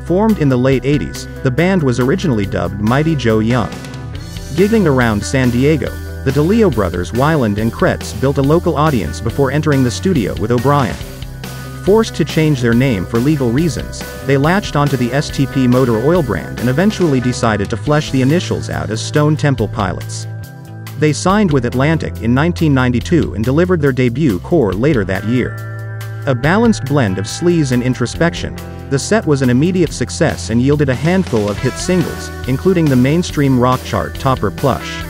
Formed in the late 80s, the band was originally dubbed Mighty Joe Young. Gigging around San Diego, the DeLeo brothers Weiland and Kretz built a local audience before entering the studio with O'Brien. Forced to change their name for legal reasons, they latched onto the STP motor oil brand and eventually decided to flesh the initials out as Stone Temple Pilots. They signed with Atlantic in 1992 and delivered their debut core later that year. A balanced blend of sleaze and introspection, the set was an immediate success and yielded a handful of hit singles, including the mainstream rock chart topper Plush.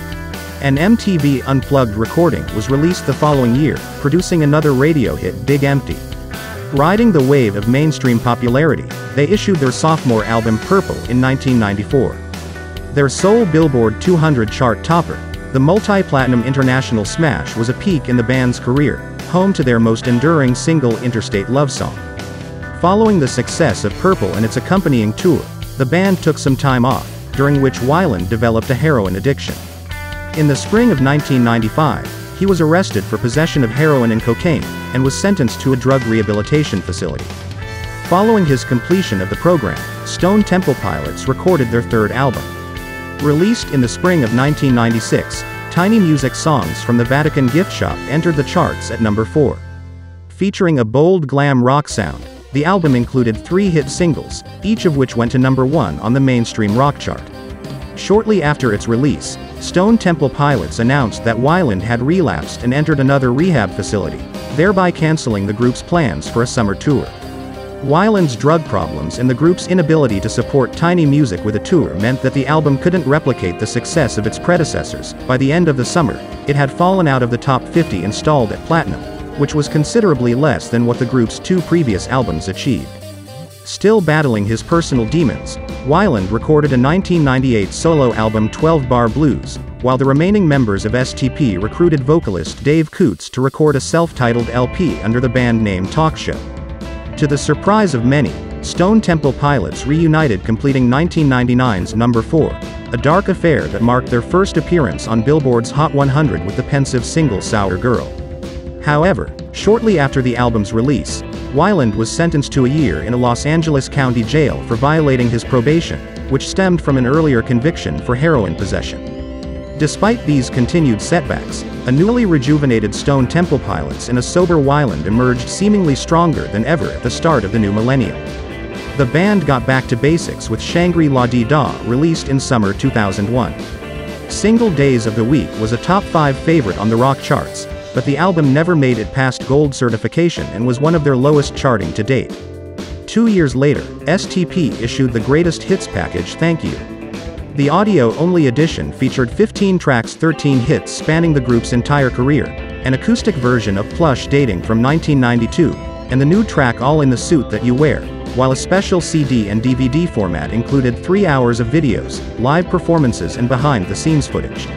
An MTV Unplugged recording was released the following year, producing another radio hit, Big Empty. Riding the wave of mainstream popularity, they issued their sophomore album Purple in 1994. Their sole Billboard 200 chart topper, the multi-platinum international smash, was a peak in the band's career, home to their most enduring single, Interstate Love Song. Following the success of Purple and its accompanying tour, the band took some time off, during which Weiland developed a heroin addiction. In the spring of 1995, he was arrested for possession of heroin and cocaine, and was sentenced to a drug rehabilitation facility. Following his completion of the program, Stone Temple Pilots recorded their third album. Released in the spring of 1996, Tiny Music Songs from the Vatican Gift Shop entered the charts at number 4. Featuring a bold glam rock sound, the album included 3 hit singles, each of which went to number 1 on the mainstream rock chart. Shortly after its release, Stone Temple Pilots announced that Weiland had relapsed and entered another rehab facility, thereby canceling the group's plans for a summer tour. Weiland's drug problems and the group's inability to support Tiny Music with a tour meant that the album couldn't replicate the success of its predecessors. By the end of the summer, it had fallen out of the top 50 and stalled at platinum, which was considerably less than what the group's 2 previous albums achieved. Still battling his personal demons, Weiland recorded a 1998 solo album 12 Bar Blues, while the remaining members of STP recruited vocalist Dave Coots to record a self-titled LP under the band name Talk Show. To the surprise of many, Stone Temple Pilots reunited, completing 1999's number 4, a dark affair that marked their first appearance on Billboard's Hot 100 with the pensive single Sour Girl. However, shortly after the album's release, Weiland was sentenced to a year in a Los Angeles County jail for violating his probation, which stemmed from an earlier conviction for heroin possession. Despite these continued setbacks, a newly rejuvenated Stone Temple Pilots and a sober Weiland emerged seemingly stronger than ever at the start of the new millennium. The band got back to basics with Shangri-La Dee Da, released in summer 2001. Single Days of the Week was a top 5 favorite on the rock charts, but the album never made it past gold certification and was one of their lowest charting to date. 2 years later, STP issued the Greatest Hits package, Thank You. The audio-only edition featured 15 tracks, 13 hits spanning the group's entire career, an acoustic version of Plush dating from 1992, and the new track All in the Suit That You Wear, while a special CD and DVD format included 3 hours of videos, live performances and behind-the-scenes footage.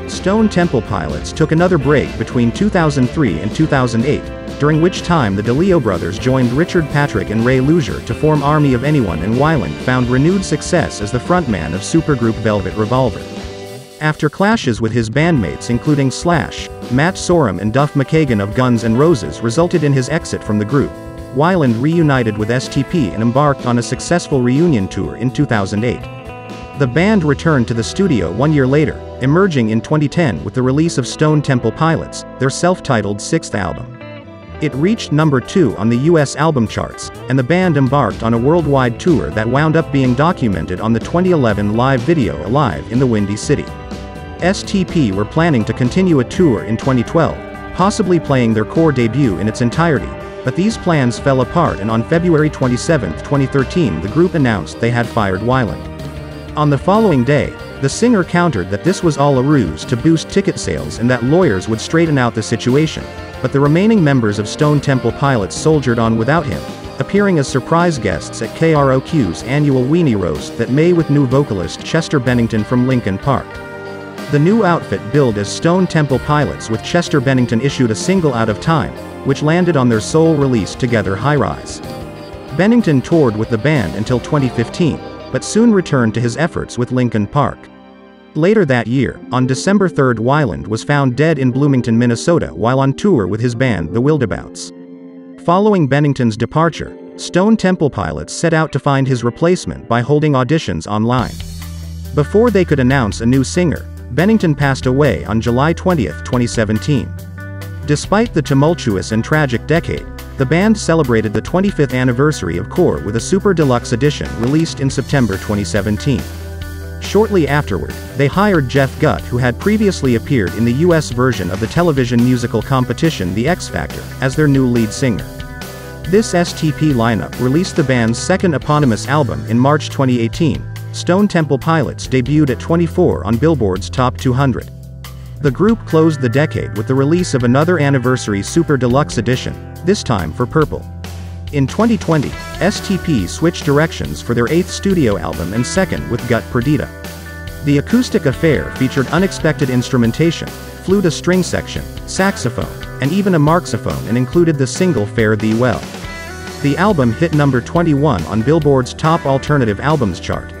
Stone Temple Pilots took another break between 2003 and 2008, during which time the DeLeo brothers joined Richard Patrick and Ray Luzier to form Army of Anyone, and Weiland found renewed success as the frontman of supergroup Velvet Revolver. After clashes with his bandmates including Slash, Matt Sorum and Duff McKagan of Guns N' Roses resulted in his exit from the group, Weiland reunited with STP and embarked on a successful reunion tour in 2008. The band returned to the studio 1 year later, emerging in 2010 with the release of Stone Temple Pilots, their self-titled 6th album. It reached number 2 on the US album charts, and the band embarked on a worldwide tour that wound up being documented on the 2011 live video Alive in the Windy City. STP were planning to continue a tour in 2012, possibly playing their core debut in its entirety, but these plans fell apart, and on February 27, 2013 the group announced they had fired Weiland. On the following day, the singer countered that this was all a ruse to boost ticket sales and that lawyers would straighten out the situation, but the remaining members of Stone Temple Pilots soldiered on without him, appearing as surprise guests at KROQ's annual Weenie Roast that May with new vocalist Chester Bennington from Linkin Park. The new outfit billed as Stone Temple Pilots, with Chester Bennington issued a single Out of Time, which landed on their sole release Together High Rise. Bennington toured with the band until 2015, but soon returned to his efforts with Linkin Park. Later that year, on December 3, Weiland was found dead in Bloomington, Minnesota while on tour with his band The Wildabouts. Following Bennington's departure, Stone Temple Pilots set out to find his replacement by holding auditions online. Before they could announce a new singer, Bennington passed away on July 20, 2017. Despite the tumultuous and tragic decade, the band celebrated the 25th anniversary of Core with a super deluxe edition released in September 2017. Shortly afterward, they hired Jeff Gutt, who had previously appeared in the US version of the television musical competition The X Factor, as their new lead singer. This STP lineup released the band's second eponymous album in March 2018. Stone Temple Pilots debuted at 24 on Billboard's Top 200. The group closed the decade with the release of another anniversary super deluxe edition, this time for Purple. In 2020, STP switched directions for their 8th studio album and second with Gut Perdita. The acoustic affair featured unexpected instrumentation, flute a string section, saxophone, and even a marxophone, and included the single Fare Thee Well. The album hit number 21 on Billboard's Top Alternative Albums chart,